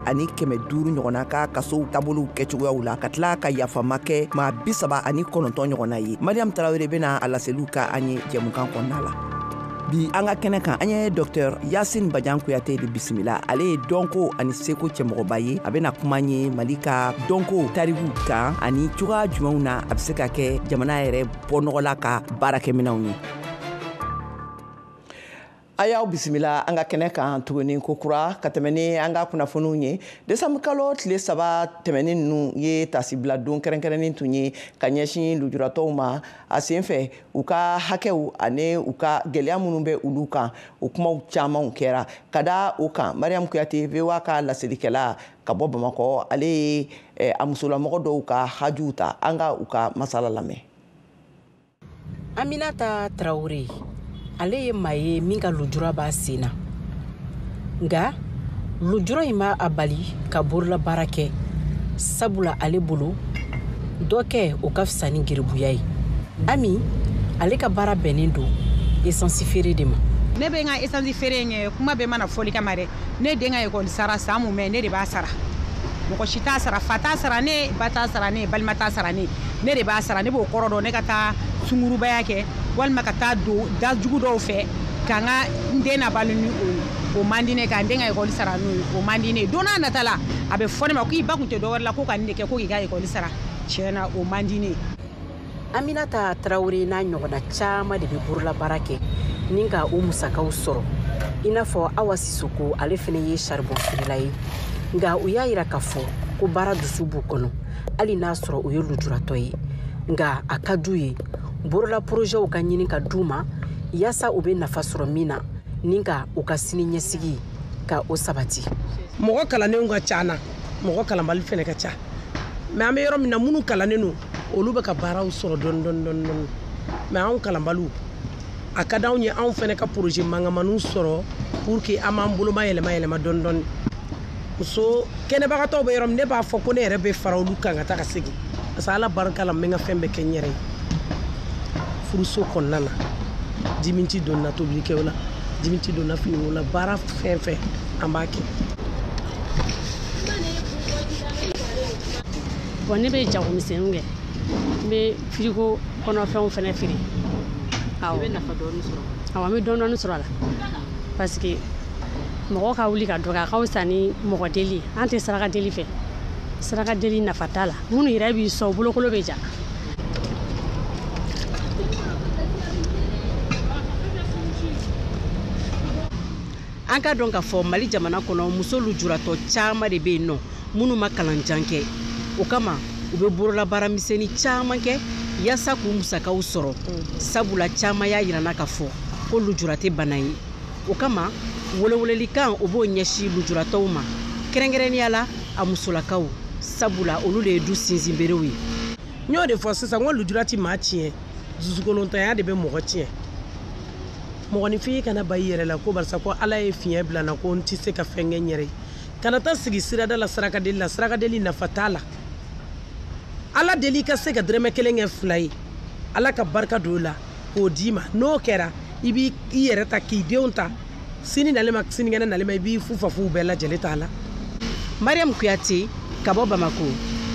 ani 500 ɲɔgɔnna ka kasow taabolow kɛcogoyaw la ka tila ka yafama kɛ maa 39 ɲɔgɔnna ye. Mariam Tarawele bena a laseliw ka an ye jɛmukan kɔnɔna la. Bi an ka kɛnɛ kan an ye Dr Yasin Bajan Kuyate de bisimila. Ale ye dɔnko ani seko cɛmɔgɔba ye. A bena kuma ye Mali ka dɔnko tariku kan ani cogoya jumɛnw na a be se ka kɛ jamana yɛrɛ bɔnɔgɔla ka baarakɛminɛnw ye. A y'aw bisimila an ka kɛnɛ kan tuguni kokura ka tɛmɛ ni an ka kunnafoniw ye. Desanbu kalo tile 3 tɛmɛni nunu ye tasibila don kɛrɛnkɛrɛnnin tun ye ka ɲɛsin lujuratɔw ma a senfɛ u ka hakɛw ani u ka gwɛlɛya minnu bɛ olu kan o kumaw camanw kɛra. Ka da o kan Mariam Kuyate VOA ka laselikɛla ka bɔ Bamakɔ ale ye a musolamɔgɔ dɔw ka hajuw ta. An ka u ka masala lamɛn. Aminata Traoré ale ye maa ye min ka lujura b'a sen na nga lujura in ma a bali ka borola baara kɛ sabula ale bolo dɔ kɛ o ka fisa ni geribuya ye. Ami ale ka baara bɛnnen don essence feere de ma. Ne bɛ n ka essence feere ɲɛ kuma bɛ mana fɔli kama dɛ. Ne den ka école sara san mun mɛ ne de b'a sara. Mɔgɔ si t'a sara, fa t'a sara ne, ba t'a sara ne, balima t'a sara ne. Ne de b'a sara, ne b'o kɔrɔ dɔn ne ka taa sungurubaya kɛ walima ka taa don da jugu dɔw fɛ ka n ka n den nabalo ni o man di ne ka n den ka école sara n'o ye o man di ne ye. Don n'a nata la a bɛ fɔ ne ma k'i ba kun tɛ dɔ wɛrɛ la ko ka nin de kɛ ko k'i ka école sara. Tiɲɛna o man di ne ye. Aminata Traoré n'a ɲɔgɔnna caman de bɛ borola baara kɛ ni ka o musakaw sɔrɔ. I n'a fɔ Awa Sisoko ale fana ye charbon feerela ye. Nga u y'a yira k'a fɔ ko baara dusu b'u kɔnɔ hali n'a sɔrɔ u ye lujuratɔ ye. Nga a ka d'u ye borola projɛw ka ɲini ka d'u ma yaasa u bɛ nafa sɔrɔ min na ni ka u ka sini ɲɛsigi ka o sabati. Mɔgɔ kalanenw ka ca na mɔgɔ kalanbali fɛnɛ ka ca mais an bɛ yɔrɔ min na minnu kalannen don olu bɛ ka baaraw sɔrɔ dɔɔni dɔɔni dɔɔni mais anw kalanbaliw a ka d'anw ye anw fɛnɛ ka projet mangamaniw sɔrɔ pour que an b'an boloma yɛlɛma yɛlɛma dɔɔni dɔɔni. Muso kɛnɛbagatɔw bɛ yɔrɔ min ne b'a fɔ ko ne yɛrɛ bɛ fara olu kan ka taa ka segin parce que Ala barika la n bɛ n ka fɛn bɛɛ kɛ n yɛrɛ ye. Furuso kɔnɔna na diminti donna tobilikɛw la diminti donna finiw la baara fɛn fɛn an b'a kɛ. Bon ne bɛ jagomisɛnninw kɛ n bɛ frigo kɔnɔfɛnw fɛnɛ feere. I bɛ nafa dɔɔni sɔrɔ. Awɔ n bɛ dɔɔni sɔrɔ a la parce que mɔgɔ ka wuli ka dɔgɔ a ka fisa ni mɔgɔ deli an tɛ saraka deli fɛ saraka deli nafa t'a la minnu yɛrɛ b'i sɔn bolokolo bɛ ja. An ka dɔn k'a fɔ Mali jamana kɔnɔ muso lujuratɔ caman de bɛ yen nɔ minnu ma kalanjan kɛ o kama u bɛ borola baara misɛnnin caman kɛ yaasa k'u musakaw sɔrɔ sabula caman y'a yirana k'a fɔ ko lujura tɛ bana ye o kama welewelelikan o b'o ɲɛsin lujuratɔw ma kɛrɛnkɛrɛnnenya la a musolakaw sabula olu de ye du sinsinberew ye. N y'o de fɔ sisan ko lujura ti maa tiɲɛ dusukolontanya de bɛ mɔgɔ tiɲɛ. Mɔgɔninfin kana ba i yɛrɛ la ko barisa ko Ala ye fiɲɛ bila n na ko n tɛ se ka fɛn kɛ n yɛrɛ ye. Kana taa sigi sirada la sarakadeli nafa t'a la. Ala deli ka se ka dɛrɛmɛ 1 kɛ 2 ye Ala ka barika don o la k'o d'i ma n'o kɛra i b'i yɛrɛ ta k'i denw ta sini nalema sinikɛnɛ nalema i b'i fufafuw bɛɛ lajɛlen t'a la. Mariam Kuyate ka bɔ Bamako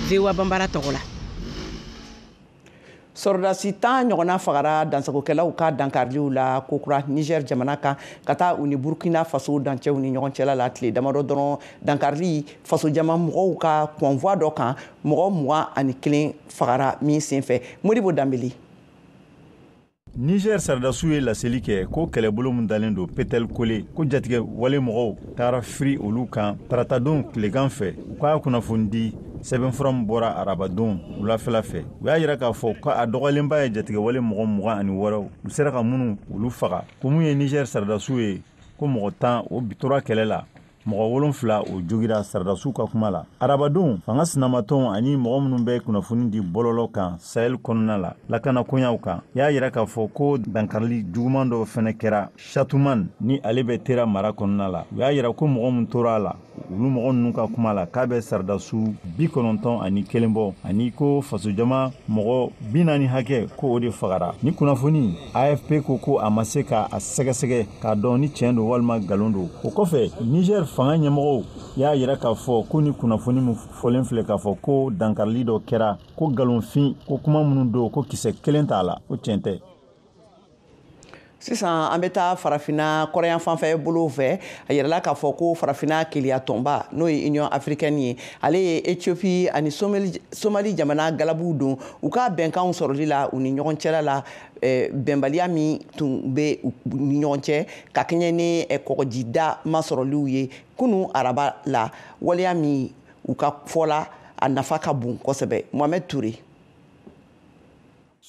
VOA Bambara tɔgɔ la. Sɔrɔdasi 10 ɲɔgɔnna fagara dansagokɛlaw ka dankariliw la kokura Niger jamana kan ka taa u ni Burkina Faso dancɛw ni ɲɔgɔn cɛla la tile damadɔ dɔrɔn dankarili faso jama mɔgɔw ka convoi dɔ kan mɔgɔ 21 fagara min senfɛ Modibo Dambeli. Niger sardasiw ye laseli kɛ ko kɛlɛbolo min dalen don Petel Kole ko jatigɛ wale mɔgɔw taara firi olu kan taratadon tilegan fɛ u k'a kunnafoni di sɛbɛnfura min bɔra arabadon wulafɛla fɛ u y'a yira k'a fɔ k'a dɔgɔlenba ye jatigɛ wale mɔgɔ 28 u sera ka minnu olu faga ko mun ye Niger sardasiw ye ko mɔgɔ 10 o bitora kɛlɛ la mɔgɔ 7 o jogira sardasiw ka kuma la arabadon fanga sinamatɔnw ani mɔgɔ minnu bɛ kunnafoni di bɔlɔlɔ kan Sahel kɔnɔna la lakana koɲaw kan y'a yira k'a fɔ ko dankarili juguman dɔ fɛnɛ kɛra Chatuman ni ale bɛ Tera mara kɔnɔna la u y'a yira ko mɔgɔ min tora a la olu mɔgɔ ninnu ka kuma la k'a bɛ sardasiw 91 bɔ ani ko fasojama mɔgɔ 40 hakɛ ko o de fagara ni kunnafoni AFP ko a ma se k'a sɛgɛsɛgɛ k'a dɔn ni tiɲɛ don walima galon don o kɔfɛ Niger fanga ɲɛmɔgɔw y'a yira k'a fɔ ko ni kunnafoni min fɔlen filɛ k'a fɔ ko dankarili dɔ kɛra ko galonfin ko kuma minnu don ko kisɛ kelen t'a la ko tiɲɛ tɛ. Sisan an bɛ taa farafina kɔrɔyan fanfɛ bolo fɛ a yirala k'a fɔ ko farafina keliya tɔnba n'o ye Union africaine ye ale ye Éthiopie ani Somali jamana galabuw don u ka bɛnkanw sɔrɔli la u ni ɲɔgɔn cɛla la bɛnbaliya min tun bɛ u ni ɲɔgɔn cɛ ka kɛɲɛ ni kɔgɔjida masɔrɔliw ye kunu araba la waleya min u ka fɔla a nafa ka bon kosɛbɛ. Mohamed Touré.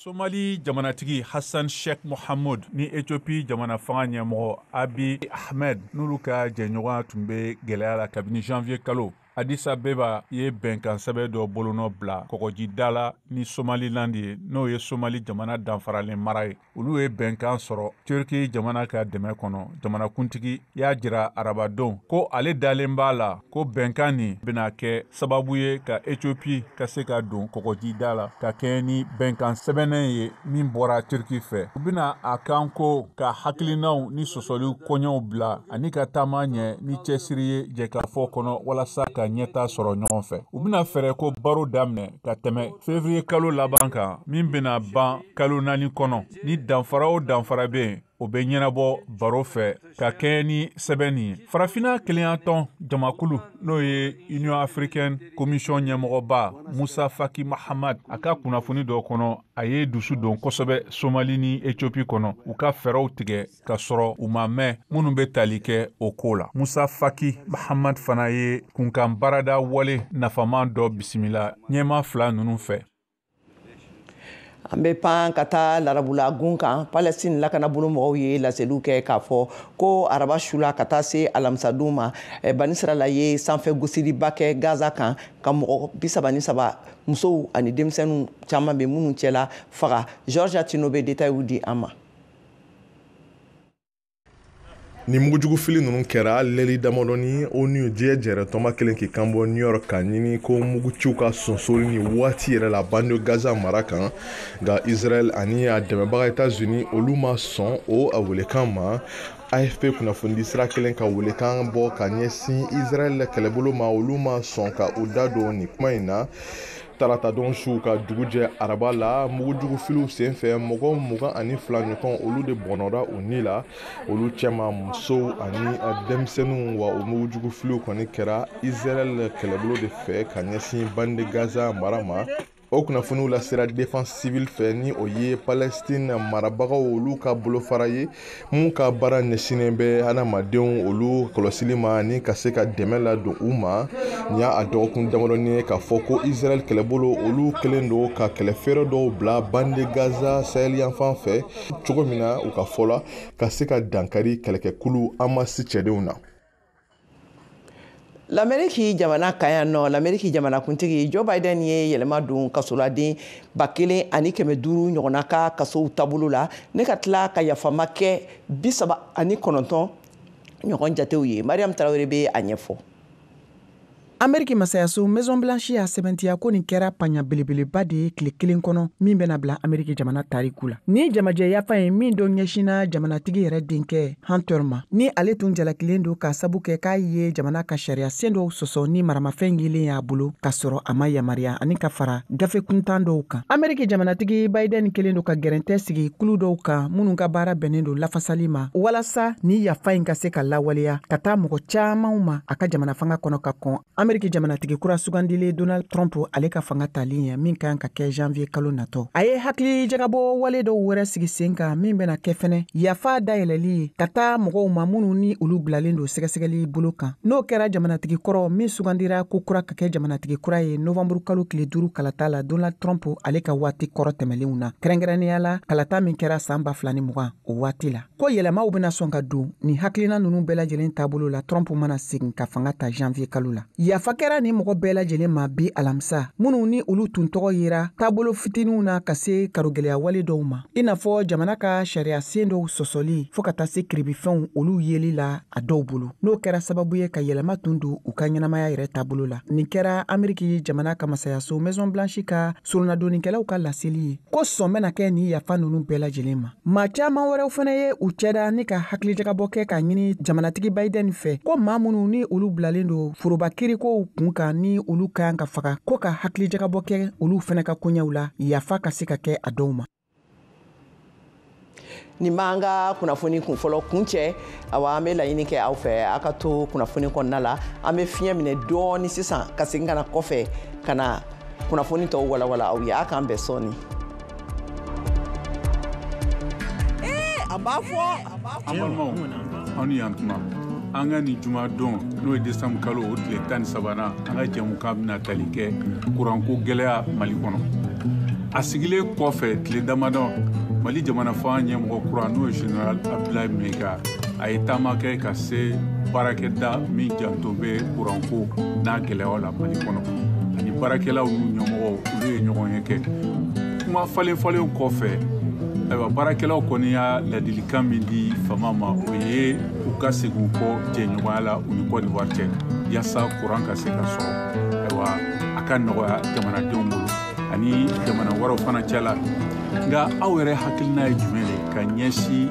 Somali jamanatigi Hassan Sheikh Mohamud ni Ethiopie jamana fanga ɲɛmɔgɔ Abiy Ahmed n'olu ka jɛɲɔgɔnya tun bɛ gɛlɛya la kabini janvier kalo. Addis Abeba ye bɛnkan sɛbɛn dɔ bolonɔ bila kɔgɔjida la ni Somaliland ye n'o ye Somali jamana danfaralen mara ye. Olu ye bɛnkan sɔrɔ Turki jamana ka dɛmɛ kɔnɔ. Jamanakuntigi y'a jira arabadon ko ale dalen b'a la ko bɛnkan nin bɛna kɛ sababu ye ka Ethiopie ka se ka don kɔgɔjida la ka kɛɲɛ ni bɛnkan sɛbɛnnen ye min bɔra Turki fɛ. U bɛna a kan ko ka hakilinaw ni sɔsɔliw kɔɲɔw bila ani ka taama ɲɛ ni cɛsiri ye jɛkafɔ kɔnɔ walasa ka ɲɛta sɔrɔ ɲɔgɔn fɛ. U bɛna fɛrɛ ko baro daminɛ ka tɛmɛ février kalo laban kan min bɛna ban kalo 4 kɔnɔ. Ni danfara o danfara bɛ yen o bɛ ɲɛnabɔ baro fɛ ka kɛɲɛ ni sɛbɛn nin ye. Farafina keleyatɔn jamakulu n'o ye Union africaine commission ɲɛmɔgɔba Musa Faki Mahamad a ka kunnafoni dɔ kɔnɔ a ye dusu don kosɛbɛ Somali ni Ethiopie kɔnɔ u ka fɛɛrɛw tigɛ ka sɔrɔ u ma mɛn minnu bɛ tali kɛ o ko la. Musa Faki Mahamad fana ye kunkan baarada wale nafaman dɔ bisimila ɲɛma fila ninnu fɛ. An bɛ pan ka taa larabula gun kan Palestine lakanabolo mɔgɔw ye laseliw kɛ k'a fɔ ko araba su la ka taa se alamisadon ma banisirala ye sanfɛ gosiliba kɛ Gaza kan ka mɔgɔ 33 musow ani denmisɛnninw caman bɛ minnu cɛla faga. George Atino bɛ détails di an ma. Ni mugujugufili ninnu kɛra lɛli damadɔni ONU diɲɛ jɛrɛtɔma kelen k'i kanbɔ New York ka ɲini ko muguciw ka sonsori ni waati yɛrɛ la bande Gaza mara kan nka Israel ani a dɛmɛbaga États-Unis olu ma sɔn o a welekan ma. AFP kunnafoni sira kelen ka welekan bɔ ka ɲɛsin Israel kɛlɛbolo ma olu ma sɔn ka u da don ni kuma in na. Taratadon su ka dugujɛ araba la mugujugufiliw senfɛ mɔgɔ 22 ɲɔgɔn olu de bɔnɔra u ni la olu cɛma musow ani denmisɛnninw wa o mugujugufiliw kɔni kɛra Israel kɛlɛbolo de fɛ ka ɲɛsin bande Gaza mara ma. O kunnafoniw la sera défense civile fɛ ni o ye Palestine marabagaw olu ka bolofara ye mun ka baara ɲɛsinnen bɛ adamadenw olu kɔlɔsili ma ni ka se ka dɛmɛ ladon u ma. Ni y'a dɔgɔkun damadɔni ye k'a fɔ ko Israel kɛlɛbolo olu kelen don ka kɛlɛfɛrɛ dɔw bila bande Gaza Sahel yanfan fɛ cogo min na u ka fɔ la ka se ka dankari kɛlɛkɛkulu Hamas cɛdenw na. L'Amérique jamana kan yan nɔ l'Amérique jamanakuntigi Joe Biden ye yɛlɛma don kasoladen 1500 ɲɔgɔnna ka kasow taabolo la ne ka tila ka yafama kɛ 39 ɲɔgɔn jatew ye. Mariam Traoré bɛ a ɲɛfɔ. Ameriki masayaso Maison Blanche y'a sɛbɛntiya ko nin kɛra paɲa belebeleba de ye tile kelen kɔnɔ min bɛna bila Ameriki jamana tariku la. Ni jamajɛ yafa ye min dɔ ɲɛsina jamanatigi yɛrɛ denkɛ Hunter ma ni ale tun jalakilen don ka sabu kɛ k'a ye jamana ka sariya sen dɔw sɔsɔ ni maramafɛn yelen y'a bolo ka sɔrɔ a ma yamaruya ani ka fara gafe kuntan dɔw kan. Ameriki jamanatigi Biden kelen don ka gɛrɛntɛ sigi kulu dɔw kan minnu ka baara bɛnnen don lafasali ma walasa ni yafa in ka se ka lawaleya ka taa mɔgɔ camanw ma a ka jamana fanga kɔnɔ ka kɔn. Ameriki jamanatigi kura sugandile Donald Trump ale ka fanga tali ye min kan ka kɛ janvier kalo natɔ. A ye hakili jagabɔ wale dɔw wɛrɛ sigi sen kan min bɛna kɛ fɛnɛ yafa dayɛlɛli ye ka taa mɔgɔw ma minnu ni olu bilalen don sɛgɛsɛgɛli bolo kan. N'o kɛra jamanatigi kɔrɔ min sugandira ko kura ka kɛ jamanatigi kura ye novembre kalo tile 5 kalata la Donald Trump ale ka waati kɔrɔ tɛmɛlenw na. Kɛrɛnkɛrɛnnenya la kalata min kɛra san 2020 o waati la. Ko yɛlɛmaw bɛna sɔn ka don ni hakilina ninnu bɛɛ lajɛlen taabolo la Trump mana segin ka fanga ta janvier kalo la. yafa kɛra ni mɔgɔ bɛɛ lajɛlen ma bi alamisa minnu ni olu tun tɔgɔ yera taabolo fitiniw na ka se karogɛlɛya wale dɔw ma i n'a fɔ jamana ka sariya sen dɔw sɔsɔli fɔɔ ka taa se kiribifɛnw olu yeli la a dɔw bolo n'o kɛra sababu ye ka yɛlɛma tun don u ka ɲɛnamaya yɛrɛ taabolo la nin kɛra ameriki jamana ka masayaso maison blanche ka surunadonnikɛlaw ka laseli ye ko sɔn bena kɛ ni yafa nunu bɛɛ lajɛlen ma maa caaman wɛrɛw fɛnɛ ye u cɛda ni ka hakilijagabɔ kɛ ka ɲini jamanatigi Biden fɛ ko maa minnu ni olu bilalen do foroba kirikow kun kan ni olu kan ka faga ko ka hakilijagabɔ kɛ olu fɛnɛ ka koɲɛw la yafa ka se ka kɛ a dɔw ma. Ni b'an ka kunnafoni kunfɔlɔ kuncɛ awa an bɛ laɲini kɛ aw fɛ a ka to kunnafoni kɔnɔna la an bɛ fiɲɛ minɛ dɔɔni sisan ka segin ka na kɔfɛ ka na kunnafoni tɔw walawala aw ye a k'an bɛn sɔɔni. A b'a fɔ an balimaw aw ni yantuma an ka nin juma don n'o ye décembre kalo o tile 13nan an ka jɛmukan bɛna tali kɛ kuranko gɛlɛya Mali kɔnɔ a sigilen kɔfɛ tile damadɔ Mali jamana fan ɲɛmɔgɔ kura n'o ye général Abdoulaye Maiga a ye taama kɛ ka se baarakɛda min janto bɛ kuranko n'a gɛlɛyaw la Mali kɔnɔ ani baarakɛlaw n'u ɲɛmɔgɔw olu ye ɲɔgɔn ye kɛ kuma falen kɔfɛ ayiwa baarakɛlaw kɔni y'a ladilikan min di fama ma o ye u ka segin u kɔ jɛɲɔgɔnya la u ni Côte d'Ivoire cɛ yaasa kuran ka se ka sɔrɔ ayiwa a ka nɔgɔya jamanadenw bolo ani jamana wɛrɛw fana cɛla nka aw yɛrɛ hakilina ye jumɛn de ka ɲɛsin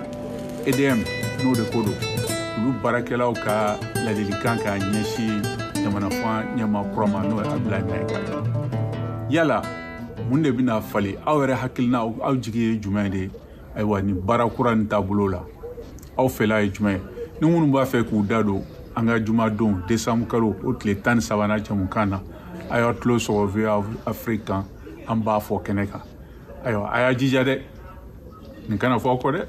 EDM n'o de ko don olu baarakɛlaw ka ladilikan k'a ɲɛsin jamana fan ɲɛma kura ma n'o ye Abdoulaye Maiga yala mun de bɛna fali aw yɛrɛ hakilina aw jigi ye jumɛn de ayiwa ni baara kura nin taabolo la aw fɛla ye jumɛn ni minnu b'a fɛ k'u da don an ka jumadon décembre kalo o tile 13nan jamukan na a y'a tulo sɔgɔ VOA Afrique kan an b'a fɔ kɛnɛ kan ayiwa a y'a jija dɛ nin kana fɔ aw kɔ dɛ.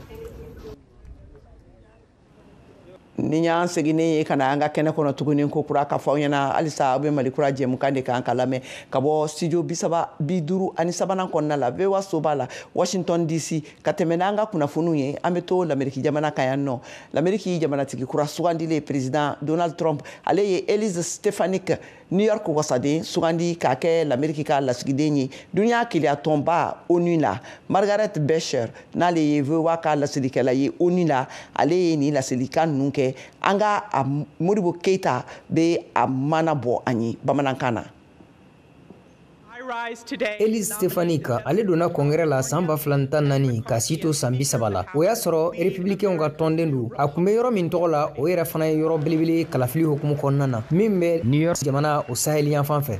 Ni y'an seginnen ye ka na an ka kɛnɛ kɔnɔ tuguni ko kura ka fɔ aw ɲɛna halisa aw bɛ Mali kura jɛmukan de kan ka lamɛn ka bɔ studio 53 kɔnɔna la VOA so b'a la Washington DC ka tɛmɛ n'an ka kunnafoniw ye an bɛ to l'Amérique jamana kan yan nɔ l'Amérique jamanatigi kura sugandilen président Donald Trump ale ye Elise Stefanik New York wasaden sugandi k'a kɛ l'Amérique ka lasigiden ye duniya keleya tɔnba ONU la Margaret Becher n'ale ye VOA ka lasilikɛla ye ONU la ale ye nin lasilikan ninnu kɛ an ka Modibo Keita bɛ a mana bɔ an ye bamanankan na. Elise Stefanik ale donna congrès la san 2014 ka si to san 30 la o y'a sɔrɔ républicains ka tɔnden don a kun bɛ yɔrɔ min tɔgɔ la o yɛrɛ fana ye yɔrɔ belebele kalafili hukumu kɔnɔna na min bɛ New York jamana o Sahel yanfan fɛ.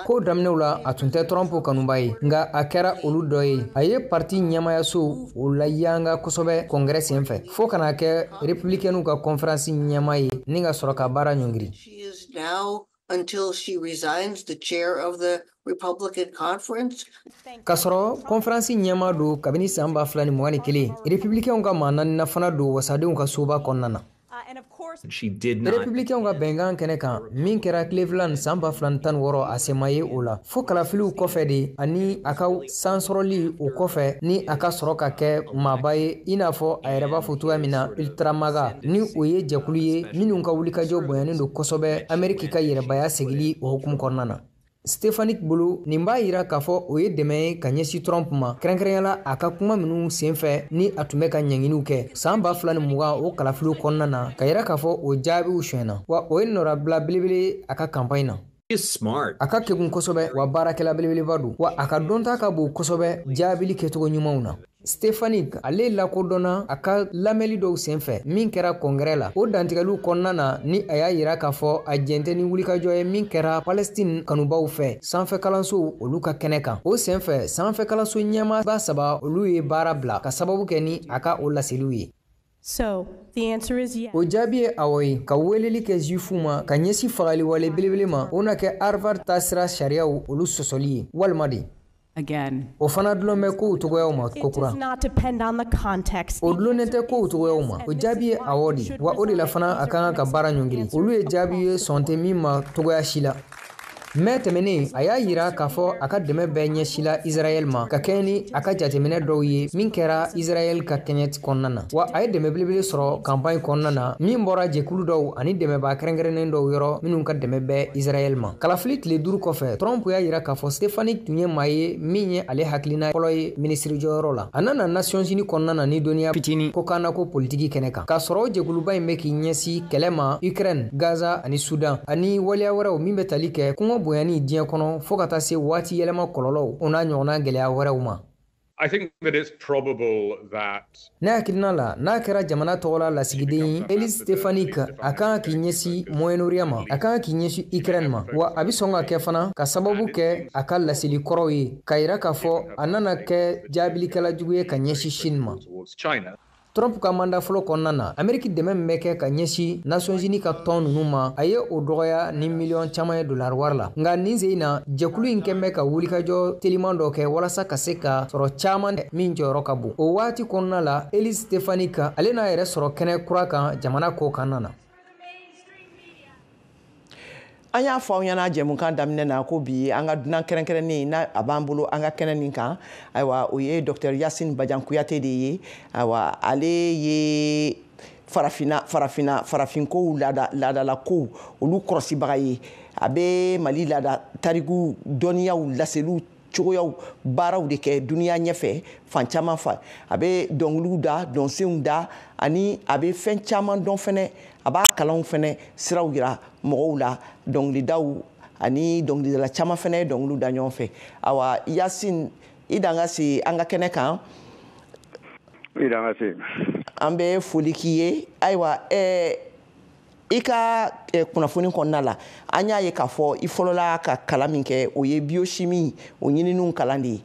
Ko daminɛw la a tun tɛ Trump kanuba ye nka a kɛra olu dɔ ye a ye parti ɲɛmayaso o la yanga kosɛbɛ congrès sen fɛ fo kana kɛ républicains ka conférence ɲɛma ye ni ka sɔrɔ ka baara ɲɔngiri. Until she resigns the chair of the Republican Conference. Kasɔrɔ conférence ɲɛma do kabini san 2021 républicains ka maa naani fana do wasadenw ka soba kɔnɔna na. Républicains ka bɛnkan kɛnɛ kan min kɛra Cleveland san 2016 a sema ye o la fo kalafiliw kɔfɛ de ani a ka sansɔrɔli o kɔfɛ ni a ka sɔrɔ ka kɛ maaba ye i n'a fɔ a yɛrɛ b'a fɔ cogoya min na Ultramaga ni o ye jɛkulu ye minnu ka wulikajɔ bonyanen do kosɛbɛ Amérique ka yɛrɛbaya segili o hukumu kɔnɔna na. Stefanik bolo nin b'a yira k'a fɔ o ye dɛmɛ ye ka ɲɛsin Trump ma kɛrɛnkɛrɛnyala a ka kuma minnu senfɛ ni a tun bɛ ka ɲɛɲiniw kɛ san 2020 o kalafiliw kɔnɔna na ka yira k'a fɔ o jaabiw sonyɛna wa o ye nɔrabila belebele a ka campagne na. A ka kegun kosɛbɛ wa baarakɛla belebeleba don wa a ka dɔnta ka bon kosɛbɛ jaabili kɛcogo ɲumanw na. Stefanik ale lakodɔnna a ka lamɛnli dɔw senfɛ min kɛra congrès la o dantigɛliw kɔnɔna na ni a y'a yira k'a fɔ a jɛntɛ ni wulikajɔ ye min kɛra Palestine kanubaw fɛ sanfɛ kalansow olu ka kɛnɛ kan o senfɛ sanfɛ kalanso ɲɛmaaba 3 olu ye baara bila ka sababu kɛ ni a ka o laseliw ye. So, the answer is yes. O jaabi ye awɔ ye ka weleli kɛ juifu ma ka ɲɛsi fagali wale belebele ma o na kɛ Harvard taasira sariyaw olu sɔsɔli ye walima de. Again, o fana dulon bɛ kow cogoyaw ma ko kura. It does not depend on the context. O dulonnen tɛ kow cogoyaw ma o jaabi ye awɔ de wa o de la fana a kan ka baara ɲɔngiri olu ye jaabi ye sɔn tɛ min ma cogoya si la. mais tɛmɛnen a y'a yira k'a fɔ a ka dɛmɛ bɛɛ ɲɛsila Israɛl ma ka kɛɲɛ ni a ka jateminɛ dɔw ye min kɛra Israɛl ka kɛɲɛ kɔnɔna na wa a ye dɛmɛ belebele sɔrɔ campagne kɔnɔna na min bɔra jɛkulu dɔw ani dɛmɛbaa kɛrɛnkɛrɛnnen dɔw yɔrɔ minnu ka dɛmɛ bɛɛ Israɛl ma kalafili tile 5 kɔfɛ Trump y'a yira k'a fɔ Stefanik tun ye maa ye min ye ale hakilina fɔlɔ ye ministre jɔyɔrɔ la a nana Nations Unies kɔnɔna na ni dɔnniya fitini ko kan na ko politiki kɛnɛ kan k'a sɔrɔ jɛkuluba in bɛ k'i ɲɛsi kɛlɛ ma Ukraine Gaza ani Sudan ani waleya wɛrɛw min bɛ tali kɛ kɔngɔ bonyani diɲɛ kɔnɔ fo ka taa se waati yɛlɛma kɔlɔlɔw o n'a ɲɔgɔnna gɛlɛya wɛrɛw ma. I think that it's probable that ne hakilina la n'a kɛra jamana tɔgɔla lasigiden Elis Stefanik a kan k'i ɲɛsi Moyen-Orient ma a kan k'i ɲɛsi Ukraine ma wa a bɛ sɔn ka kɛ fana ka sababu kɛ a ka laseli kɔrɔw ye ka yira k'a fɔ a nana kɛ jaabilikɛla jugu ye ka ɲɛsi Chine ma. Trump ka manda fɔlɔ kɔnɔna na Ameriki dɛmɛ min bɛ kɛ ka ɲɛsi Nations Unies ka tɔn ninnu ma a ye o dɔgɔya ni miliyɔn caman ye dollar wari la nka nin sen in na jɛkulu in kɛn bɛ ka wulikajɔ teliman dɔ kɛ walasa ka se ka sɔrɔ caman min jɔyɔrɔ ka bon o waati kɔnɔna la Elis Stefanik ale n'a yɛrɛ sɔrɔ kɛnɛ kura kan jamana ko kanna na. An y'a fɔ aw ɲɛna jɛmukan daminɛ na ko bi an ka dunan kɛrɛnkɛrɛnnen na a b'an bolo an ka kɛnɛ nin kan ayiwa o ye Dr Yasine Badian Kuyate de ye ayiwa ale ye farafinkow laadalakow olu kɔrɔsibaga ye a bɛ Mali laada tariku dɔnniyaw laseliw cogoyaw baaraw de kɛ duniya ɲɛfɛ fan caman fɛ a bɛ dɔnkiliw da dɔnsenw da ani a bɛ fɛn caman dɔn fɛnɛ a b'a kalanw fɛnɛ siraw yira mɔgɔw la dɔnkilidaw ani dɔnkilidala caman fɛnɛ ye dɔnkiliw da ɲɔgɔn fɛ awa Yasine i dan ka se an ka kɛnɛ kan an bɛ foli k'i ye ayiwa i ka kunnafoni kɔnɔna la an y'a ye k'a fɔ i fɔlɔla ka kalan min kɛ o ye biochimie o ɲininiw kalan de ye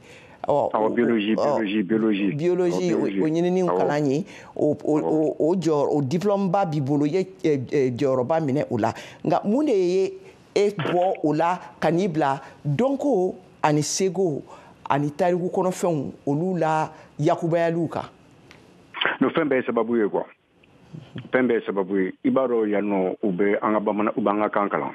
biologie o ɲininiw kalan ye o diplôme ba b'i bolo i ye jɔyɔrɔba minɛ o la nka mun de ye e bɔ o la ka n'i bila dɔnko ani sego ani tariku kɔnɔfɛnw olu la yakubayaliw kan. No fɛn bɛɛ ye sababu ye quoi. Fɛn bɛɛ ye sababu ye i b'a dɔn yan nɔ u bɛ an ka kan kalan.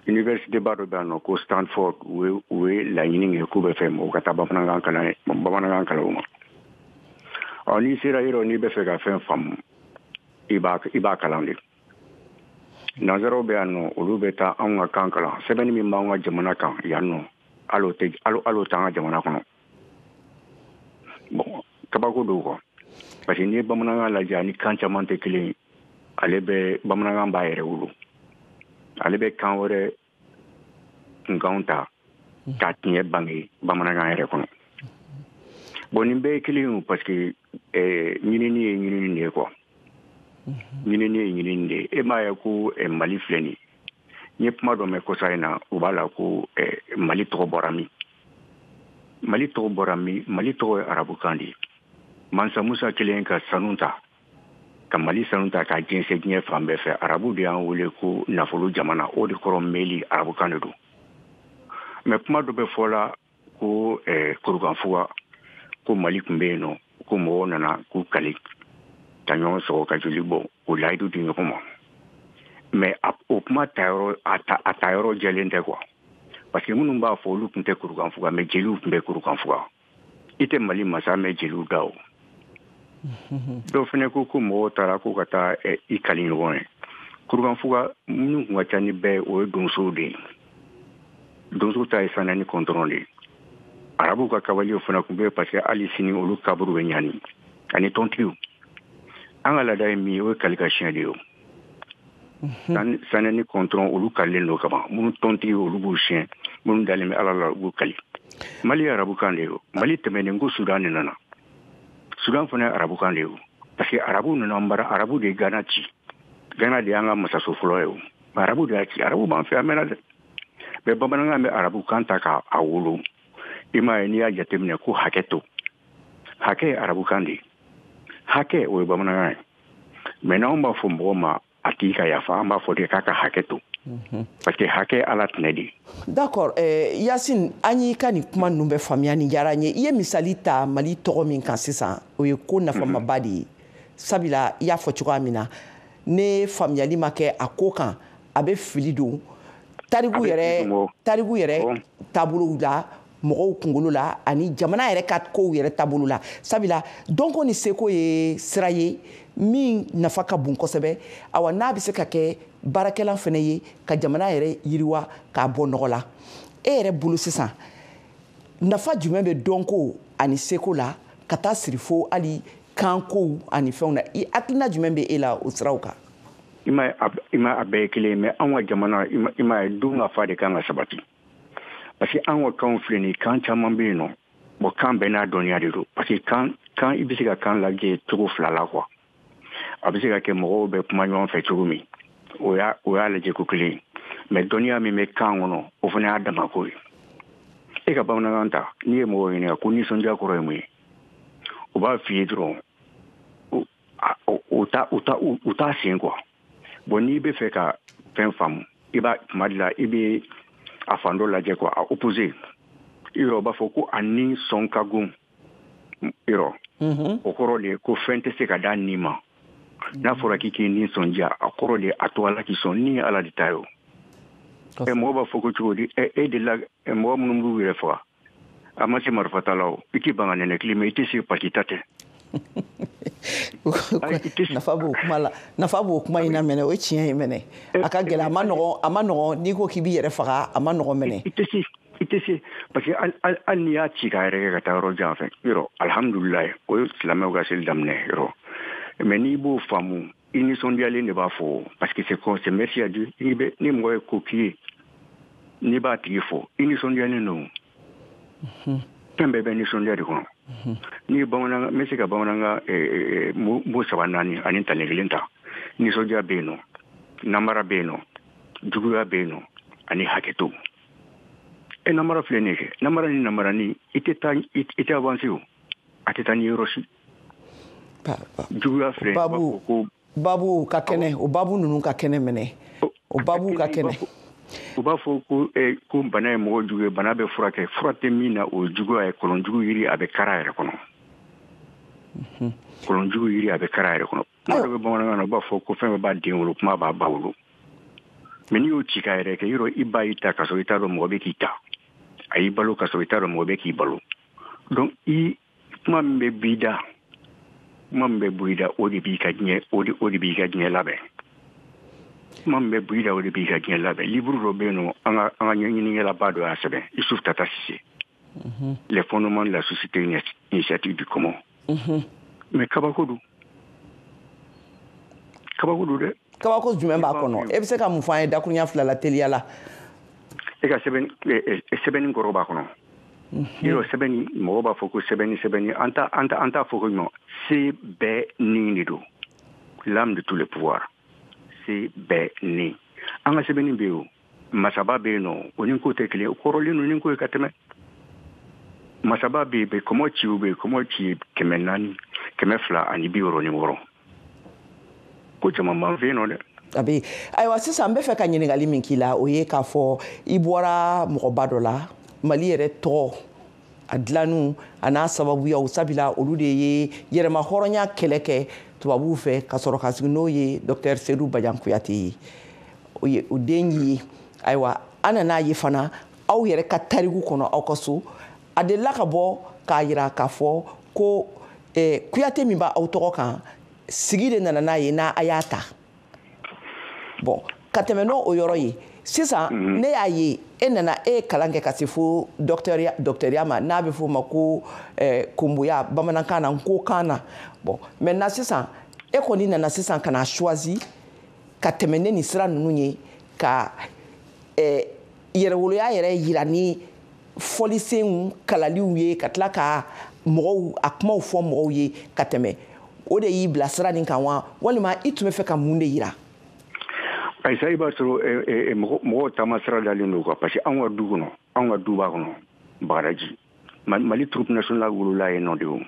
Université b'a dɔ bɛ yan nɔ ko Stanford u ye laɲini kɛ k'u bɛ fɛ mɔgɔw ka taa bamanankan kalan u ma. N'i sera yɔrɔ n'i bɛ fɛ ka fɛn faamu i b'a kalan de. Nanzaraw bɛ yan nɔ olu bɛ taa anw ka kan kalan sɛbɛnni min b'anw ka jamana kan yan nɔ hali o t'an ka jamana kɔnɔ. Bon kabako don quoi. Parce que n'i ye bamanankan lajɛ ani kan caman tɛ kelen ye ale bɛ bamanankan b'a yɛrɛ wolo ale bɛ kan wɛrɛ nkanw ta k'a tiɲɛ bange bamanankan yɛrɛ kɔnɔ. Bon nin bɛɛ ye kelen ye parce que ɲinini ye ɲinini de ye quoi. Ɲinini ye ɲinini de ye e m'a ye ko Mali filɛ nin n ye kuma dɔ mɛn kɔsa in na u b'a la ko Mali tɔgɔ bɔra min. Mali tɔgɔ bɔra min Mali tɔgɔ ye arabukan de ye. Mansa Musa kelen ka sanu ta ka Mali sanu ta ka jɛnsɛn diɲɛ fan bɛɛ fɛ arabu de y'an wele ko nafolo jamana o de kɔrɔ meli arabukan de don. Mais kuma dɔ bɛ fɔ la ko kurukanfuga ko Mali tun bɛ yen nɔ ko mɔgɔw nana k'u kali ka ɲɔgɔn sɔgɔ ka joli bɔ o layidu di ɲɔgɔn ma. Mais o kuma tayɔrɔ a tayɔrɔ jɛlen tɛ quoi. Parce que minnu b'a fɔ olu tun tɛ kurukanfuga mais jeliw tun bɛ kurukanfuga. I tɛ Mali masa mɛn jeliw da o. Dɔw fɛnɛ ko mɔgɔw taara ko ka taa i kali ɲɔgɔn ye. Kurukanfuga minnu kun ka ca ni bɛɛ o ye donsow de ye. Donsow ta ye fana ni kɔntɔrɔn de ye. Arabuw ka kabaliw fana kun bɛ parce que hali sini olu kaburu bɛ ɲani ani tɔntigiw. An ka laada ye min ye o ye kali ka siɲɛ de ye o. Sanni ni kɔntɔrɔn olu kalilen don kaban minnu tɔntigi olu b'u siɲɛ minnu dalen bɛ ala la u b'u kali. Mali ye arabukan de ye o. Mali tɛmɛnen ko Sudan de nana. Sudan fana ye arabukan de ye o. Parce que arabu nana mara arabu de ye Ghana ci. Ghana de y'an ka masaso fɔlɔ ye o. Mais arabu de y'a ci arabu b'an fɛ yan mɛnna dɛ. Mais bamanankan bɛ arabukan ta k'a wolo. I m'a ye n'i y'a jateminɛ ko hakɛto. Hakɛ ye arabukan de ye. Hakɛ o ye bamanankan ye. Mais n'anw b'a fɔ mɔgɔ ma a tigi ka yafa an b'a fɔ de k'a ka hakɛto. Parce que hakɛ ala tɛnɛ de. D'accord Yasine an y'i ka nin kuma ninnu bɛɛ faamuya nin diyara n ye i ye misali ta Mali tɔgɔ min kan sisan o ye ko nafamaba de ye sabula i y'a fɔ cogoya min na ne faamuyali ma kɛ a ko kan a bɛ fili don tarigu yɛrɛ taabolow la mɔgɔw kunkolo la ani jamana yɛrɛ ka kow yɛrɛ taabolo la sabula dɔnko ni seko ye sira ye min nafa ka bon kosɛbɛ awa n'a bɛ se ka kɛ baarakɛlan fana ye ka jamana yɛrɛ yiriwa k'a bɔ nɔgɔ la e yɛrɛ bolo sisan nafa jumɛn bɛ dɔnko ani seko la ka taa siri fo hali kankow ani fɛnw na i hakilina jumɛn bɛ e la o siraw kan i ma a bɛɛ ye kelen mɛ anw ka jamana i ma ye don ka fa de kan ka sabati parce que an ka kanw filɛ nin kan caman bɛ yen nɔ bon kan bɛɛ n'a dɔnniya de don parce que kan i bɛ se ka kan lajɛ cogo fila la quoi a bɛ se ka kɛ mɔgɔw bɛ kuma ɲɔgɔn fɛ cogo min o y'a lajɛ ko kelen mɛ dɔnniya min bɛ kan kɔnɔ o fana y'a dama ko ye e ka bamanankan ta n'i ye mɔgɔw ɲininka ko nisɔndiya kɔrɔ ye mun ye u b'a f'i ye dɔrɔn u t'a sen quoi bon n'i bɛ fɛ ka fɛn faamu i b'a tuma de la i bɛ a fan dɔ lajɛ quoi a opposé yɔrɔ u b'a fɔ ko a ni sɔn ka gon yɔrɔ o kɔrɔ de ko fɛn tɛ se ka da ni ma n'a fɔra k'i ni sɔndiya a kɔrɔ de a to ala k'i sɔn ni ala de ta ye o mɔgɔ b'a fɔ ko cogo di e de la mɔgɔ minnu b'u yɛrɛ faga a ma se marifata la o i tɛ ban ka nɛnɛ kili mɛ i tɛ se parce que i ta tɛ nafa b'o kuma in na mɛnɛ o ye tiɲɛ ye mɛnɛ a ka gɛlɛn a ma nɔgɔn n'i ko k'i b'i yɛrɛ faga a ma nɔgɔn mɛnɛ i tɛ se parce que hali n'i y'a ci k'a yɛrɛ kɛ ka taa yɔrɔ jan fɛ yɔrɔ alhamdulilayi o ye silamɛw ka seli daminɛ yɔrɔ mais n'i b'o faamu i nisɔndiyalen de b'a fɔ parce que c'est merci à Dieu ni mɔgɔ ye ko k'i ye n'i b'a tigi fɔ i nisɔndiyalen don fɛn bɛɛ bɛ nisɔndiya de kɔnɔ ni bamanankan n bɛ se ka bamanankan mo 3-4 ani talen kelen ta nisɔndiya bɛ yen nɔ namara bɛ yen nɔ juguya bɛ yen nɔ ani hakɛto namara filɛ nin kɛ namara ni namarani i tɛ avancer o a tɛ taa ni yɔrɔ si juguya filɛ babu ka kɛnɛ o babu ninnu ka kɛnɛ mɛnɛ o babu ka kɛnɛ u b'a fɔ ko bana ye mɔgɔ jugu ye bana bɛ furakɛ fura tɛ min na o juguya ye kɔlɔnjugu yiri a bɛ kara yɛrɛ kɔnɔ kɔlɔnjugu yiri a bɛ kara yɛrɛ kɔnɔ kuma dɔ bɛ bamanankan na u b'a fɔ ko fɛn bɛɛ b'a den wolo kuma b'a ba wolo mɛ n'i y'o ci k'a yɛrɛ kɛ yɔrɔ i ba y'i ta k'a sɔrɔ i t'a dɔn mɔgɔ bɛ k'i ta a y'i balo k'a sɔrɔ i t'a dɔn mɔgɔ bɛ k'i balo donc kuma min bɛ b'i da kuma min bɛ b'i da o de b'i ka diɲɛ labɛn kuma min bɛ b'i da o de b'i ka diɲɛ labɛn livre dɔ bɛ yen nɔ an ka ɲɛɲinikɛlaba dɔ y'a sɛbɛn Yusuf Tata Sise les fondements de la société initiative du commun mais kabako don dɛ kabako jumɛn b'a kɔnɔ e bɛ se ka mun fɔ an ye dakuruɲa 2 la teliya la e ka sɛbɛnni kɔrɔ b'a kɔnɔ yɔrɔ sɛbɛnni mɔgɔ b'a fɔ ko sɛbɛnni an t'a fɔ ko ɲuman se bɛɛ ni de don l'âme de tous les pouvoirs se bɛɛ ni an ka sɛbɛnni bɛ yen o masaba bɛ yen nɔ o ni ko tɛ kelen o kɔrɔlen don ni ko ye ka tɛmɛ masaba bɛ yen kɔmɔ ciw bɛ yen kɔmɔ ci 400 260 ko caman b'an fɛ yen nɔ dɛ abi ayiwa sisan n bɛ fɛ ka ɲininkali min k'i la o ye k'a fɔ i bɔra mɔgɔba dɔ la mali yɛrɛ tɔgɔ a dilanu a n'a sababuyaw sabula olu de ye yɛrɛma hɔrɔnya kɛlɛ kɛ tubabuw fɛ ka sɔrɔ ka sigi n'o ye Dr Seydou Badian Kuyate ye o den ye ayiwa an nan'a ye fana aw yɛrɛ ka tariku kɔnɔ aw ka so a delila ka bɔ k'a yira k'a fɔ ko Kuyate min b'aw tɔgɔ kan sigi de nana n'a ye n'a y'a ta bon ka tɛmɛ n'o yɔrɔ ye sisan ne y'a ye e nana e kalan kɛ ka se fo docteuria ma n'a bɛ f'o ma ko kunbuya bamanankan na nkokan na bon maintenant sisan e kɔni nana sisan ka na choisi ka tɛmɛ ne ni sira ninnu ye ka yɛrɛwoloya yɛrɛ yira ni fɔlisenw kalaliw ye ka tila ka mɔgɔw a kumaw fɔ mɔgɔw ye ka tɛmɛ o de y'i bila sira nin kan wa walima i tun bɛ fɛ ka mun de yira Aïssa i b'a sɔrɔ mɔgɔw taama sira dalen don quoi parce que an ka du kɔnɔ an ka duba kɔnɔ Bagadaji Mali troupe nationale wolola yen nɔ de o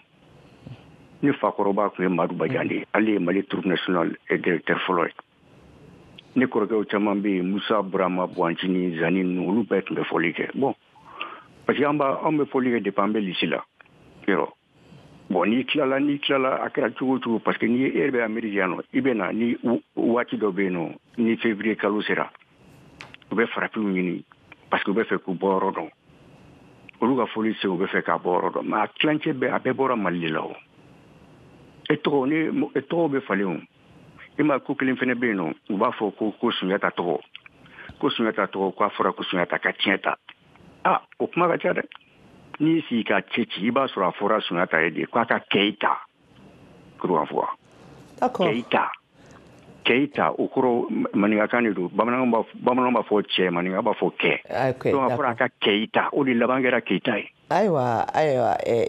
ne fakɔrɔba tun ye Madu Badian de ye ale ye Mali troupe nationale directeur fɔlɔ ye ne kɔrɔkɛw caman bɛ yen Musa Burama Bwanci ni Zani ninnu olu bɛɛ tun bɛ fɔli kɛ bon parce que an bɛ fɔli kɛ depuis an bɛ lycée la yɔrɔ bon n'i tilala a kɛra cogo o cogo parce que n'i e bɛ Amérique yan nɔ i bɛ na ni waati dɔ bɛ yen nɔ ni février kalo sera u bɛ farafinw ɲini parce que u bɛ fɛ k'u bɔ yɔrɔ dɔn olu ka foli se u bɛ fɛ k'a bɔ yɔrɔ dɔn mais a tilancɛ bɛɛ a bɛɛ bɔra Mali de la o e tɔgɔw bɛ falen o i ma ko kelen fana bɛ yen nɔ u b'a fɔ ko Sunjata tɔgɔ k'a fɔra ko Sunjata ka tiɲɛ ta o kuma ka ca dɛ n'i sigi ka cɛ ci i b'a sɔrɔ a fɔra Sunjata ye de k'a ka Keita kurukanfuga Keita o kɔrɔ maninkakan de don bamananw b'a fɔ cɛ maninka b'a fɔ kɛ donc a fɔra a ka Keita o de laban kɛra Keita ye. Ayiwa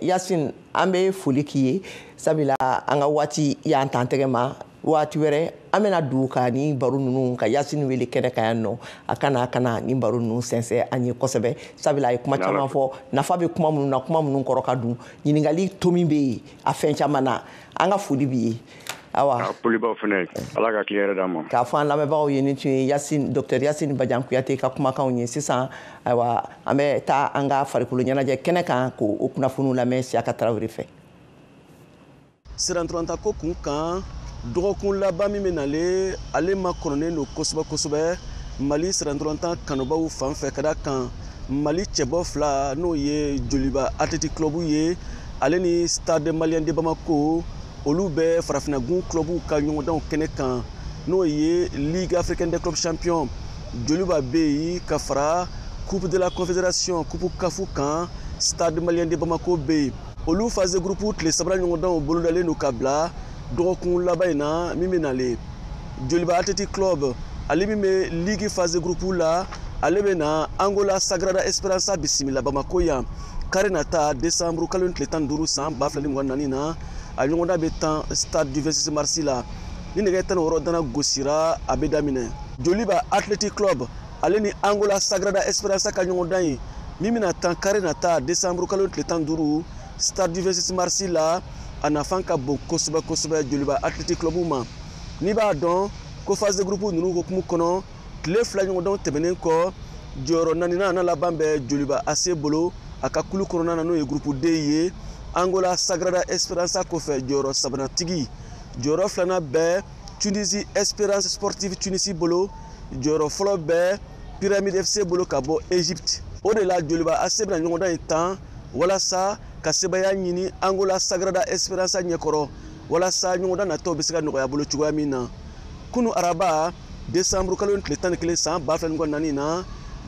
Yasin an bɛ foli k'i ye sabula an ka waati y'an tan tɛgɛ ma waati wɛrɛ an bɛna don ka ni baro ninnu ka Yasin wele kɛnɛ kan yan nɔ a kana ni baro ninnu sɛnsɛn an ye kosɛbɛ sabula a ye kuma caman fɔ nafa bɛ kuma minnu na kuma minnu kɔrɔ ka dun ɲininkali to min bɛ yen a fɛn caman na an ka foli b'i ye. Polibaw fɛnɛ Ala ka tile yɛrɛ d'an ma. K'a fɔ an lamɛnbagaw ye nin tun ye Dr Yasin Badian Kuyate ka kumakanw ye sisan ayiwa an bɛ taa an ka farikolo ɲɛnajɛ kɛnɛ kan k'o kunnafoniw lamɛn Siyaka Tarawele fɛ. Sirantɔrɔnta ko kun kan dɔgɔkun laban min bɛ nalen ale ma kɔnɔnen don kosɛbɛ Mali sirantɔrɔnta kanubaw fan fɛ ka da kan Mali cɛbɔ fila n'o ye Joliba Athletic Club ye ale ni Stade Malien de Bamako olu bɛ farafinagun clubw ka ɲɔgɔndanw kɛnɛ kan n'o ye Ligue Africaine des Clubs Champions Joliba bɛ yen ka fara Coupe de la Confédération Coupe CAF kan Stade Malien de Bamako bɛ yen olu phase de groupe tile saba ɲɔgɔndanw bolodalen don ka bila dɔgɔkun laban in na min bɛ nalen Joliba Athletic Club ale min bɛ Ligue phase de groupe la ale bɛ na Angola Sagrada Esperança bisimila Bamako yan kari nata décembre kalo tile 15 san 2024 na a ɲɔgɔnda bɛ tan Stade du 26 mars la ni nɛgɛ 16 dana gosira a bɛ daminɛ Joliba Athletic Club ale ni Angola Sagrada Esperança ka ɲɔgɔndan ye min bɛna tan kari nata décembre kalo tile 15 Stade du 26 mars la a nafan ka bon kosɛbɛ Joliba Athletic Club ma n'i b'a dɔn ko phase de groupe ninnu hokumu kɔnɔ tile fila ɲɔgɔndanw tɛmɛnen kɔ jɔyɔrɔ naaninan laban bɛ Joliba AC bolo a ka kulu kɔnɔna na n'o ye groupe D ye Angola Sagrada Esperança kɔfɛ jɔyɔrɔ sabanatigi jɔyɔrɔ filanan bɛ Tunisie Espérance Sportive Tunisie bolo jɔyɔrɔ fɔlɔ bɛ Pyramide FC bolo ka bɔ Egypte o de la Joliba AC bɛna ɲɔgɔndan in tan walasa ka sebaya ɲini Angola Sagrada Esperança ɲɛkɔrɔ walasa ɲɔgɔndan natɔw bɛ se ka nɔgɔya bolo cogoya min na kunu araba décembre kalo tile 11 san 2024 na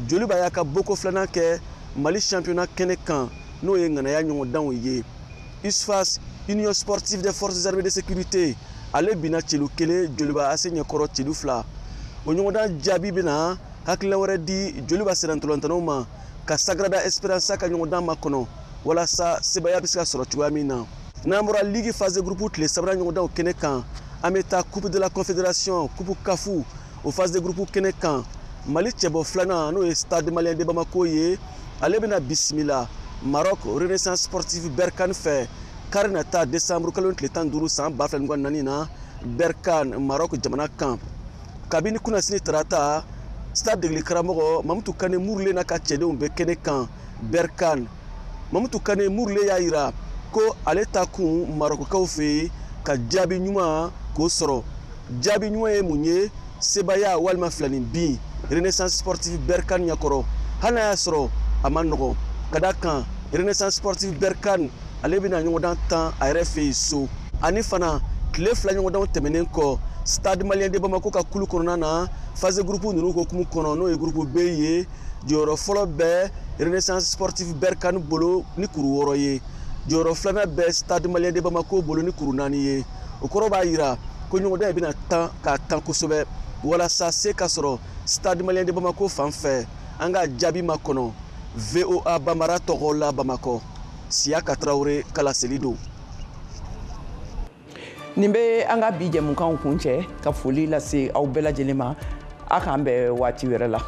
Joliba y'a ka boko filanan kɛ Mali championnat kɛnɛ kan n'o ye ŋanaya ɲɔgɔndanw ye USFAS Union Sportive des Forces Armées de Sécurité ale bina celu kelen Joliba AC ɲɛkɔrɔ celu fila o ɲɔgɔndan jaabi bɛna hakilila wɛrɛ di Joliba sirantɔlɔntɔnnaw ma ka Sagrada Esperança ka ɲɔgɔndan makɔnɔ walasa sebaya bɛ se ka sɔrɔ cogoya min na n'an bɔra Ligue phase de groupe tile sabanan ɲɔgɔndanw kɛnɛ kan an bɛ taa Coupe de la Confédération Coupe CAF o phase de groupe kɛnɛ kan Mali cɛbɔ filanan n'o ye Stade Malien de Bamako ye ale bɛna bisimila Maroc Renaissance Sportive Berkane fɛ kari na taa décembre kalo tile 15 san 2024 na Berkane Maroc jamana kan kabini kunasini tarata Stade degeli karamɔgɔ Mamutu Kane Murule n'a ka cɛdenw bɛ kɛnɛ kan Berkane Mamutu Kane Murule y'a jira ko ale ta kun Marockaw fɛ ka jaabi ɲuman k'o sɔrɔ jaabi ɲuman ye mun ye sebaya walima filanin bin Renaissance Sportive Berkane ɲɛkɔrɔ hali n'a y'a sɔrɔ a ma nɔgɔn ka da kan Renaissance Sportive Berkane ale bɛna ɲɔgɔndan tan a yɛrɛ fɛ yen so ani fana tile fila ɲɔgɔndanw tɛmɛnen kɔ Stade Malien de Bamako ka kulu kɔnɔna na phase groupe ninnu hokumu kɔnɔ n'o ye groupe B ye jɔyɔrɔ fɔlɔ bɛ Renaissance Sportive Berkane bolo ni kuru 6 ye jɔyɔrɔ filanan bɛ Stade Malien de Bamako bolo ni kuru 4 ye o kɔrɔ b'a jira ko ɲɔgɔndan bɛna tan k'a tan kosɛbɛ walasa se ka sɔrɔ Stade Malien de Bamako fan fɛ an ka jaabi ma kɔnɔ VOA Bambara tɔgɔ la Bamakɔ Siyaka Tarawele kala seli don nin bɛ an ka bi jɛmukanw kun cɛ ka foli lase aw bɛɛ lajɛlen ma a k'an bɛn waati wɛrɛ la